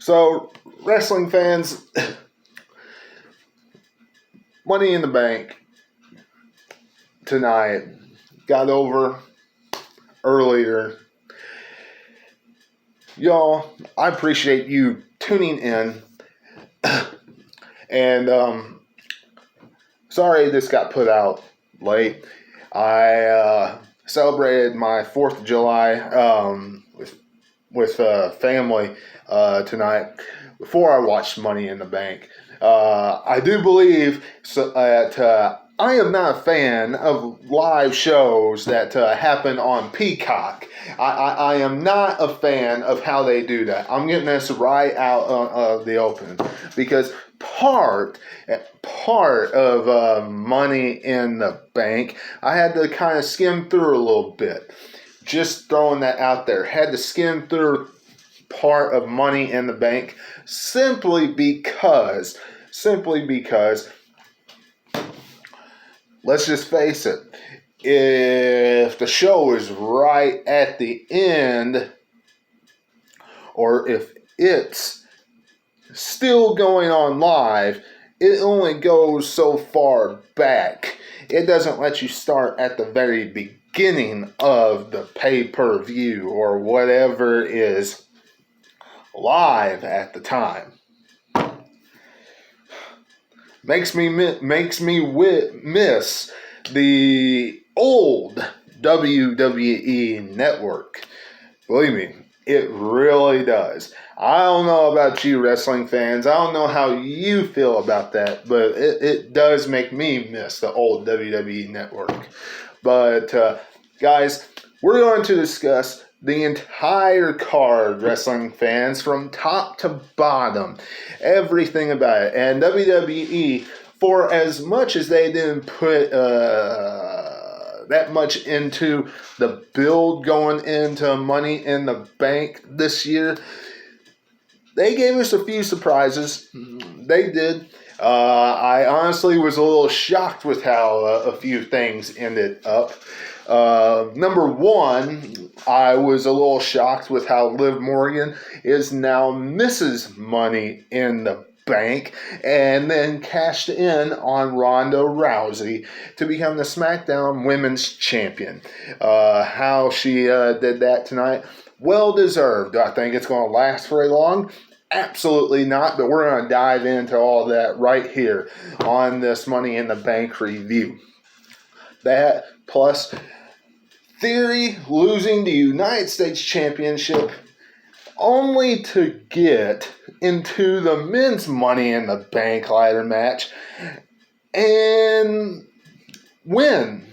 So, wrestling fans, Money in the Bank tonight got over earlier. Y'all, I appreciate you tuning in. And sorry this got put out late. I celebrated my 4th of July with family tonight before I watched Money in the Bank. I do believe that I am not a fan of live shows that happen on Peacock. I am not a fan of how they do that. I'm getting this right out of the open because part of Money in the Bank, I had to kind of skim through a little bit. Just throwing that out there. Had to skim through part of Money in the Bank simply because, let's just face it, if the show is right at the end, or if it's still going on live, it only goes so far back. It doesn't let you start at the very beginning of the pay-per-view or whatever is live at the time. Makes me miss the old WWE network. Believe me, it really does. I don't know about you wrestling fans. I don't know how you feel about that, but it does make me miss the old WWE network. But guys, we're going to discuss the entire card, wrestling fans, from top to bottom. Everything about it. And WWE, for as much as they didn't put that much into the build going into Money in the Bank this year, they gave us a few surprises. They did. I honestly was a little shocked with how a few things ended up. Number one, I was a little shocked with how Liv Morgan is now Mrs. Money in the Bank and then cashed in on Ronda Rousey to become the Smackdown Women's Champion. How she did that tonight, well deserved. Do I think it's going to last very long? Absolutely not, but we're going to dive into all that right here on this Money in the Bank review. That plus Theory losing the United States Championship only to get into the men's Money in the Bank ladder match and win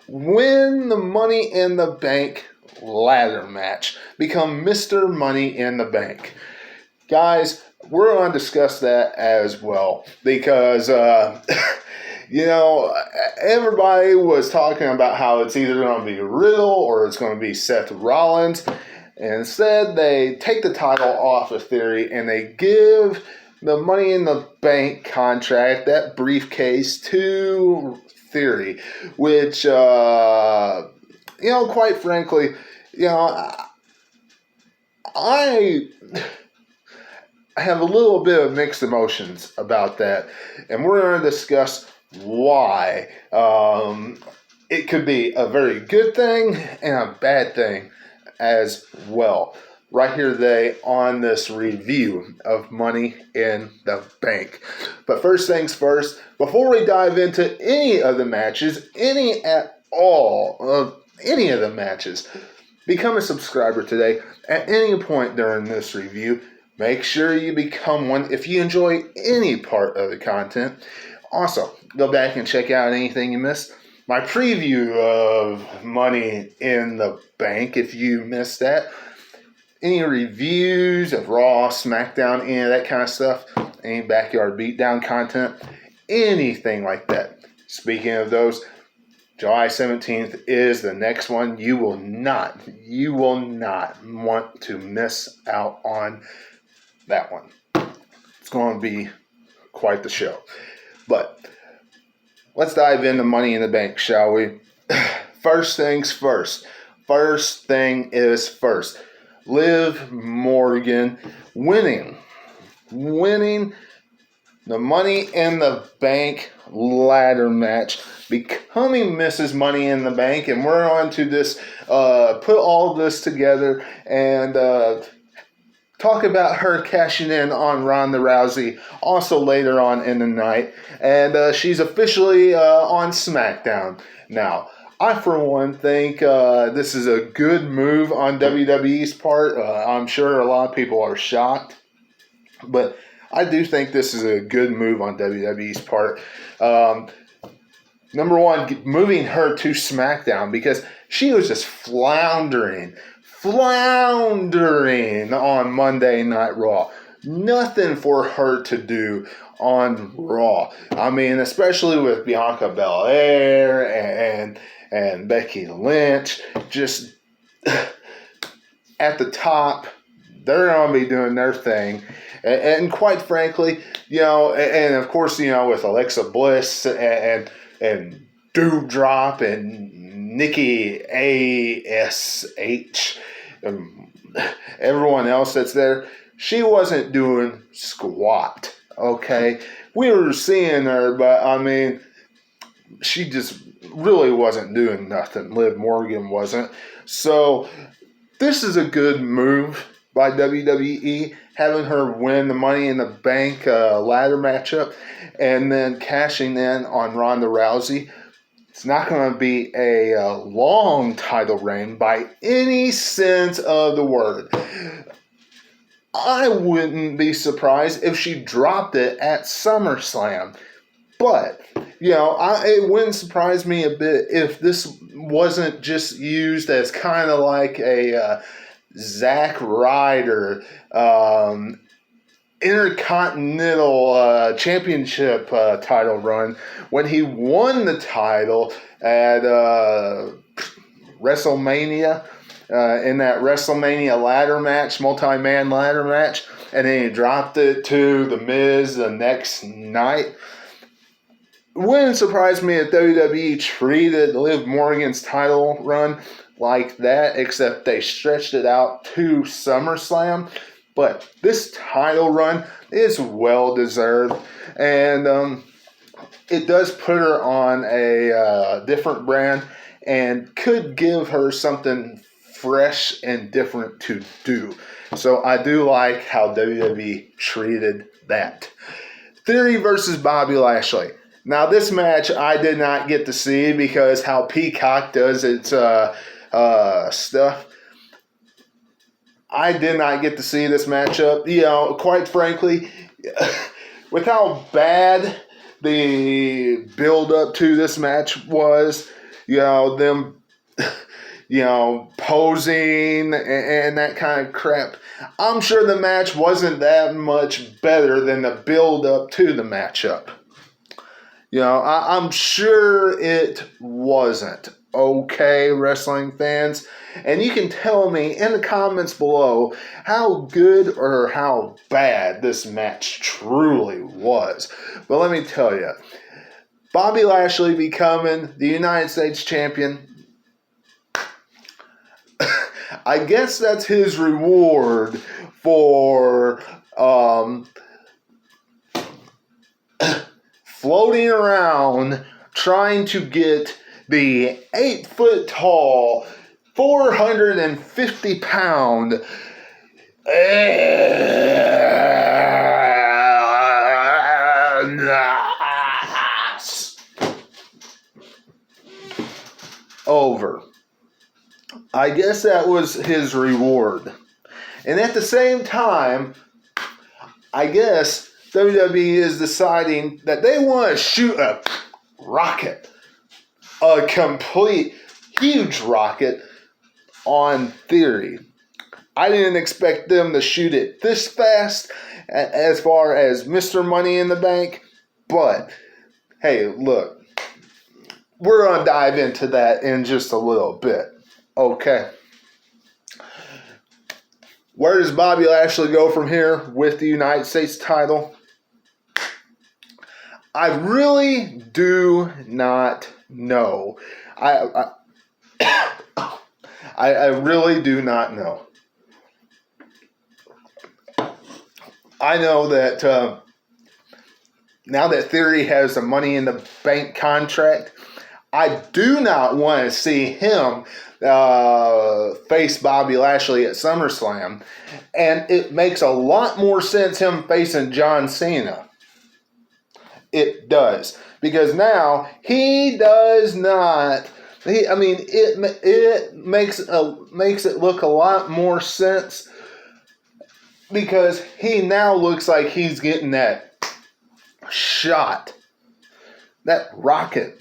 the Money in the Bank ladder match. Become Mr. Money in the Bank. Guys, we're going to discuss that as well because you know, everybody was talking about how it's either going to be Riddle or it's going to be Seth Rollins. And instead, they take the title off of Theory and they give the Money in the Bank contract, that briefcase, to Theory. Which, quite frankly, I have a little bit of mixed emotions about that. And we're going to discuss why. It could be a very good thing and a bad thing as well. Right here today on this review of Money in the Bank. But first things first, before we dive into any of the matches, any of the matches, become a subscriber today at any point during this review. Make sure you become one if you enjoy any part of the content. Also, go back and check out anything you missed. My preview of Money in the Bank, if you missed that. Any reviews of Raw, Smackdown, any of that kind of stuff. Any Backyard Beatdown content. Anything like that. Speaking of those, July 17th is the next one. You will not want to miss out on that one. It's going to be quite the show. But let's dive into Money in the Bank, shall we? First things first. First thing is first. Liv Morgan winning the Money in the Bank ladder match, becoming Mrs. Money in the Bank, and we're on to this, put all this together and talk about her cashing in on Ronda Rousey also later on in the night, and she's officially on Smackdown now. I, for one, think this is a good move on WWE's part. I'm sure a lot of people are shocked, but I do think this is a good move on WWE's part. Number one, moving her to SmackDown because she was just floundering on Monday Night Raw. Nothing for her to do on Raw. I mean, especially with Bianca Bel Air and Becky Lynch, just at the top, they're going to be doing their thing. And quite frankly, and of course, with Alexa Bliss and Doudrop and Nikki ASH and everyone else that's there, she wasn't doing squat, okay? We were seeing her, but, I mean, she just really wasn't doing nothing. Liv Morgan wasn't. So, this is a good move by WWE, having her win the Money in the Bank ladder matchup and then cashing in on Ronda Rousey. It's not going to be a long title reign by any sense of the word. I wouldn't be surprised if she dropped it at SummerSlam. But, it wouldn't surprise me a bit if this wasn't just used as kind of like a Zack Ryder Intercontinental Championship title run when he won the title at WrestleMania in that WrestleMania ladder match, multi-man ladder match, and then he dropped it to The Miz the next night. It wouldn't surprise me if WWE treated Liv Morgan's title run like that, except they stretched it out to SummerSlam. But this title run is well deserved, and it does put her on a different brand and could give her something fresh and different to do. So I do like how WWE treated that. Theory versus Bobby Lashley. Now this match I did not get to see because how Peacock does its stuff. I did not get to see this matchup. Quite frankly, with how bad the build-up to this match was, them, posing and that kind of crap, I'm sure the match wasn't that much better than the build-up to the matchup. I'm sure it wasn't. Okay, wrestling fans? And you can tell me in the comments below how good or how bad this match truly was. But let me tell you, Bobby Lashley becoming the United States champion, I guess that's his reward for floating around trying to get the 8-foot-tall, 450-pound over. I guess that was his reward. And at the same time, I guess WWE is deciding that they want to shoot a rocket. A complete, huge rocket on Theory. I didn't expect them to shoot it this fast as far as Mr. Money in the Bank. But, hey, look. We're going to dive into that in just a little bit. Okay. Where does Bobby Lashley go from here with the United States title? I really do not know. I really do not know. I know that now that Theory has the Money in the Bank contract, I do not want to see him face Bobby Lashley at SummerSlam. And it makes a lot more sense him facing John Cena. It does. Because now he does not... it makes it look a lot more sense because he now looks like he's getting that shot, that rocket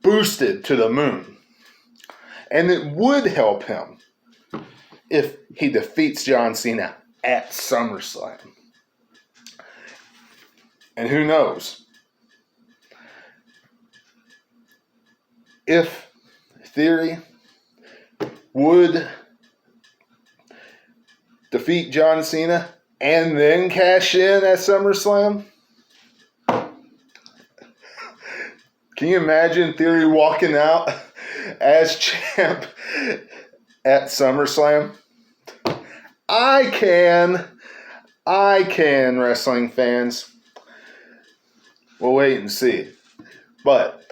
boosted to the moon. And it would help him if he defeats John Cena at SummerSlam. And who knows? If Theory would defeat John Cena and then cash in at SummerSlam, can you imagine Theory walking out as champ at SummerSlam? I can, wrestling fans. We'll wait and see. But,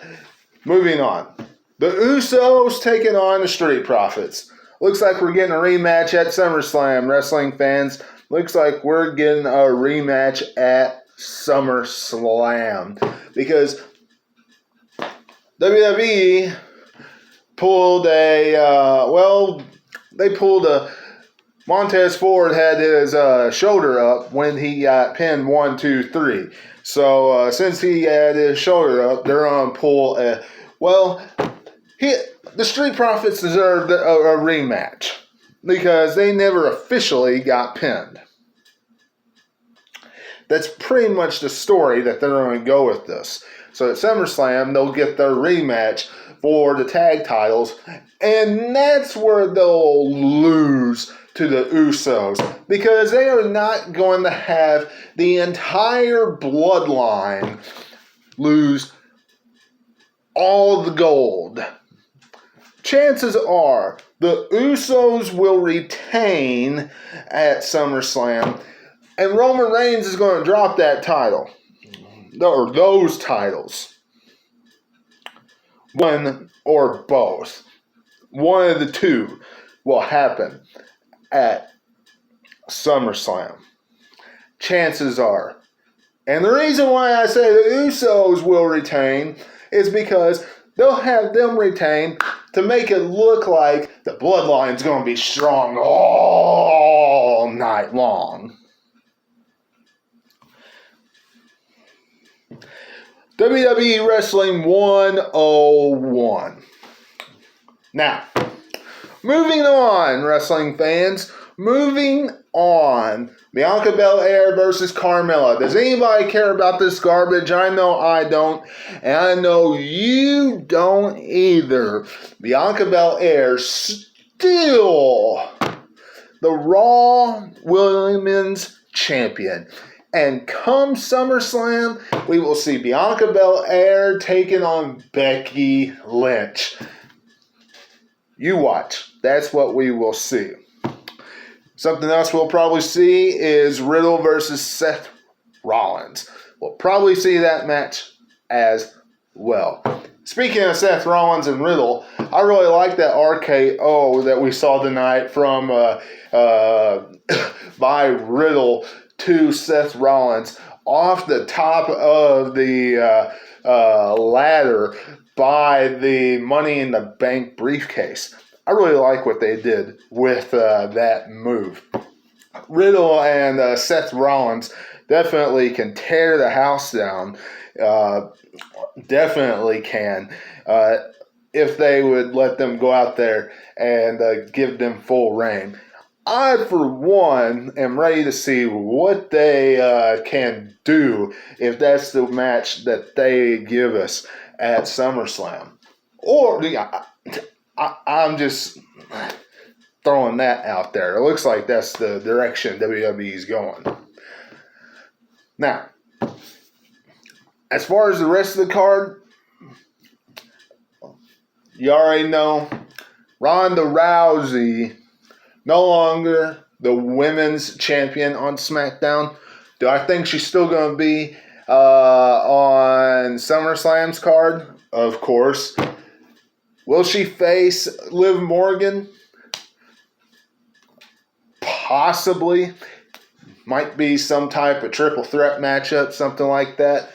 moving on. The Usos taking on the Street Profits. Looks like we're getting a rematch at SummerSlam, wrestling fans. Looks like we're getting a rematch at SummerSlam. Because WWE pulled Montez Ford had his shoulder up when he got pinned 1, 2, 3. So since he had his shoulder up, they're going to pull the Street Profits deserved a rematch because they never officially got pinned. That's pretty much the story that they're going to go with this. So at SummerSlam, they'll get their rematch for the tag titles, and that's where they'll lose to the Usos because they are not going to have the entire bloodline lose all the gold. Chances are the Usos will retain at SummerSlam, and Roman Reigns is going to drop that title, or those titles. One or both. One of the two will happen at SummerSlam. Chances are. And the reason why I say the Usos will retain is because they'll have them retain to make it look like the bloodline's going to be strong all night long. WWE Wrestling 101. Now, moving on, wrestling fans. Moving on. Bianca Bel Air versus Carmilla. Does anybody care about this garbage? I know I don't. And I know you don't either. Bianca Bel Air still the Raw Women's Champion. And come SummerSlam, we will see Bianca Bel Air taking on Becky Lynch. You watch. That's what we will see. Something else we'll probably see is Riddle versus Seth Rollins. We'll probably see that match as well. Speaking of Seth Rollins and Riddle, I really like that RKO that we saw tonight from by Riddle to Seth Rollins off the top of the ladder by the Money in the Bank briefcase. I really like what they did with that move. Riddle and Seth Rollins definitely can tear the house down. Definitely can. If they would let them go out there and give them full reign. I, for one, am ready to see what they can do if that's the match that they give us at SummerSlam. Or, I'm just throwing that out there. It looks like that's the direction WWE's going. Now, as far as the rest of the card, you already know Ronda Rousey, no longer the women's champion on Smackdown, Do I think she's still going to be on SummerSlam's card? Of course. Will she face Liv Morgan? Possibly. Might be some type of triple threat matchup, something like that.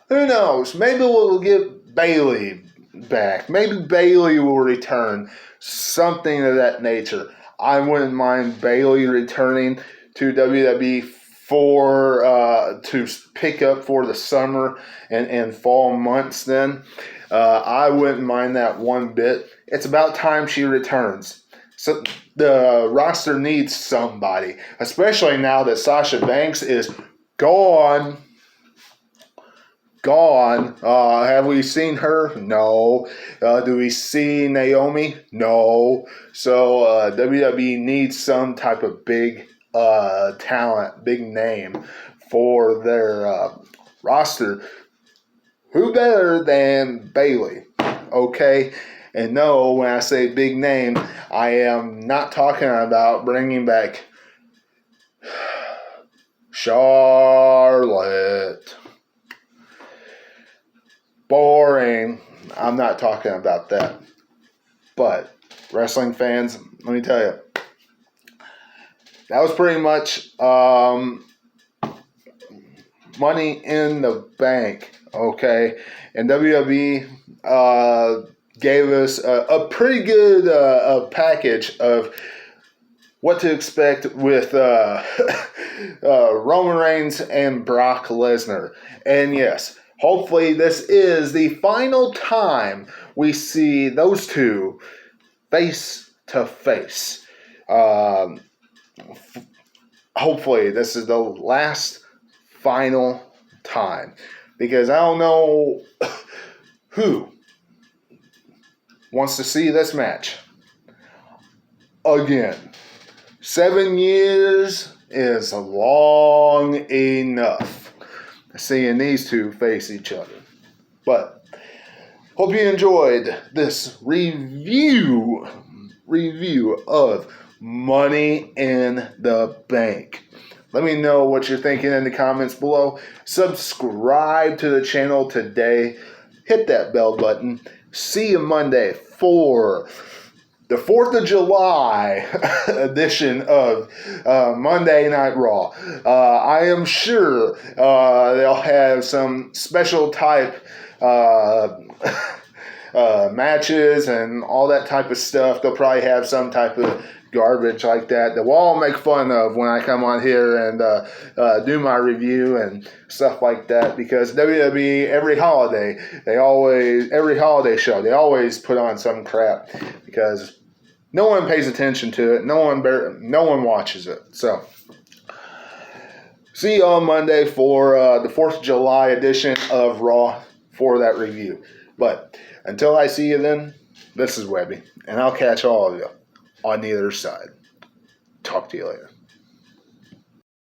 Who knows? Maybe we'll get Bayley back. Maybe Bayley will return. Something of that nature. I wouldn't mind Bayley returning to WWE to pick up for the summer and fall months then. I wouldn't mind that one bit. It's about time she returns. So the roster needs somebody, especially now that Sasha Banks is gone. Have we seen her? No. Do we see Naomi? No. So WWE needs some type of big talent, big name for their roster. Who better than Bayley? Okay. And no, when I say big name, I am not talking about bringing back Charlotte. Boring. I'm not talking about that. But, wrestling fans, let me tell you, that was pretty much Money in the Bank, okay? And WWE gave us a pretty good package of what to expect with Roman Reigns and Brock Lesnar. And yes, hopefully this is the final time we see those two face to face. Hopefully this is the last final time, because I don't know who wants to see this match again. 7 years is long enough seeing these two face each other. But hope you enjoyed this review of Money in the Bank. Let me know what you're thinking in the comments below. Subscribe to the channel today. Hit that bell button. See you Monday for the 4th of July edition of Monday Night Raw. I am sure they'll have some special type matches and all that type of stuff. They'll probably have some type of garbage like that we'll all make fun of when I come on here and do my review and stuff like that, because WWE every holiday show they always put on some crap because no one pays attention to it, no one watches it. So see you on Monday for the 4th of July edition of Raw for that review. But until I see you then, this is Webby, and I'll catch all of you on the other side. Talk to you later.